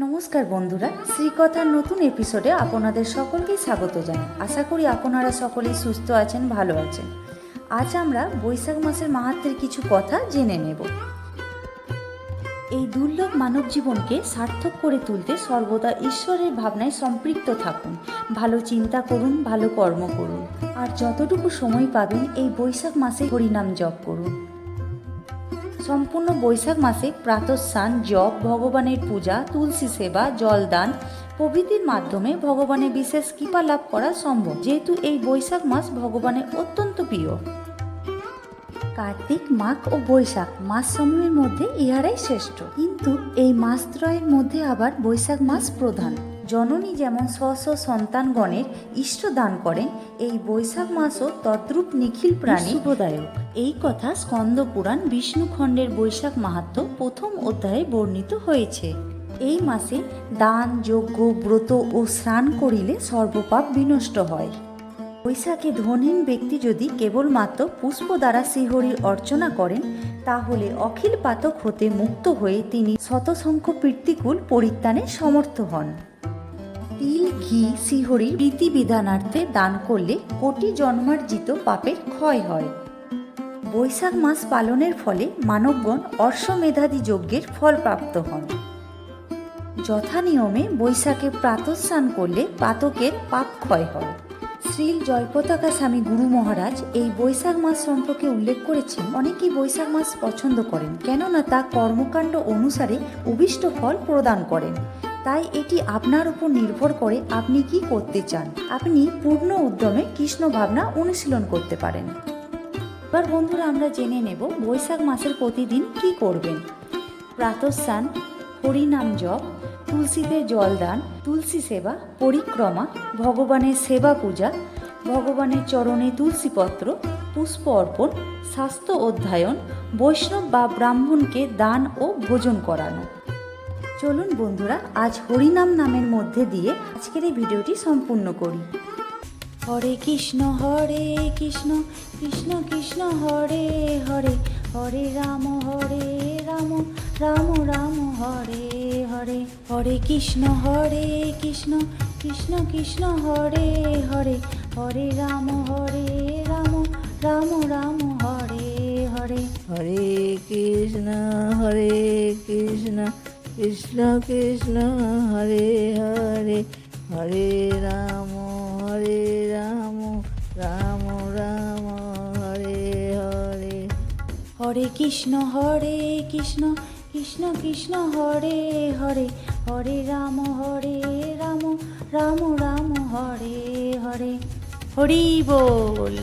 নমস্কার বন্ধুরা, শ্রীকথার নতুন এপিসোডে আপনাদের সকলকেই স্বাগত জানাই। আশা করি আপনারা সকলেই সুস্থ আছেন, ভালো আছেন। আজ আমরা বৈশাখ মাসের মাহাত্ম্যের কিছু কথা জেনে নেব। এই দুর্লভ মানব জীবনকে সার্থক করে তুলতে সর্বদা ঈশ্বরের ভাবনায় সম্পৃক্ত থাকুন, ভালো চিন্তা করুন, ভালো কর্ম করুন, আর যতটুকু সময় পাবেন এই বৈশাখ মাসে হরিনাম জপ করুন। সম্পূর্ণ বৈশাখ মাসে প্রাতঃস্নান, জপ, ভগবানের পূজা, তুলসী সেবা, জলদান প্রভৃতির মাধ্যমে ভগবানের বিশেষ কৃপা লাভ করা সম্ভব, যেহেতু এই বৈশাখ মাস ভগবানের অত্যন্ত প্রিয়। কার্তিক, মাঘ ও বৈশাখ মাসসমূহের মধ্যে ইহারাই শ্রেষ্ঠ, কিন্তু এই মাসত্রয়ের মধ্যে আবার বৈশাখ মাস প্রধান। জননী যেমন স্ব সন্তানগণের ইষ্ট দান করেন, এই বৈশাখ মাসও তদ্রূপ নিখিল প্রাণী শুভদায়ক। এই কথা স্কন্দ পুরাণ বিষ্ণু খণ্ডের বৈশাখ মাহাত্ম্য প্রথম অধ্যায়ে বর্ণিত হয়েছে। এই মাসে দান, যজ্ঞ, ব্রত ও স্নান করিলে সর্বপাপ বিনষ্ট হয়। বৈশাখে ধনহীন ব্যক্তি যদি কেবলমাত্র পুষ্প দ্বারা শ্রীহরির অর্চনা করেন, তাহলে অখিল পাতক হতে মুক্ত হয়ে তিনি শতসংখ্য প্রীতিকুল পরিত্রাণে সমর্থ হন। তিল, ঘি শ্রীহরির প্রীতি বিধানার্থে দান করলে কোটি জন্মার্জিত পাপের ক্ষয় হয়। বৈশাখ মাস পালনের ফলে মানবগণ অশ্বমেধাদি যজ্ঞের ফল প্রাপ্ত হন। যথা নিয়মে বৈশাখে প্রাতঃস্নান করলে পাতকের পাপ ক্ষয় হয়। শ্রীল জয়পতাকা স্বামী গুরু মহারাজ এই বৈশাখ মাস সম্পর্কে উল্লেখ করেছেন, অনেকেই বৈশাখ মাস পছন্দ করেন, কেননা তা কর্মকাণ্ড অনুসারে অভীষ্ট ফল প্রদান করেন। তাই এটি আপনার উপর নির্ভর করে আপনি কি করতে চান। আপনি পূর্ণ উদ্যমে কৃষ্ণ ভাবনা অনুশীলন করতে পারেন। এবার বন্ধুরা আমরা জেনে নেব বৈশাখ মাসের প্রতিদিন কি করবেন। প্রাতঃস্নান, হরিনাম জপ, তুলসীতে জলদান, তুলসী সেবা, পরিক্রমা, ভগবানের সেবা পূজা, ভগবানের চরণে তুলসীপত্র, পুষ্প অর্পণ, শাস্ত্র অধ্যয়ন, বৈষ্ণব বা ব্রাহ্মণকে দান ও ভোজন করানো। চলুন বন্ধুরা আজ হরিনাম নামের মধ্যে দিয়ে আজকের এই ভিডিওটি সম্পূর্ণ করি। হরে কৃষ্ণ কৃষ্ণ কৃষ্ণ হরে হরে, হরে রাম রাম রাম হরে হরে, হরে কৃষ্ণ কৃষ্ণ কৃষ্ণ হরে হরে, হরে রাম রাম রাম হরে হরে, হরে কৃষ্ণ কৃষ্ণ কৃষ্ণ হরে হরে, হরে রাম রাম রাম হরে হরে, হরে কৃষ্ণ কৃষ্ণ কৃষ্ণ হরে হরে, হরে রাম রাম রাম হরে হরে। হরি বল।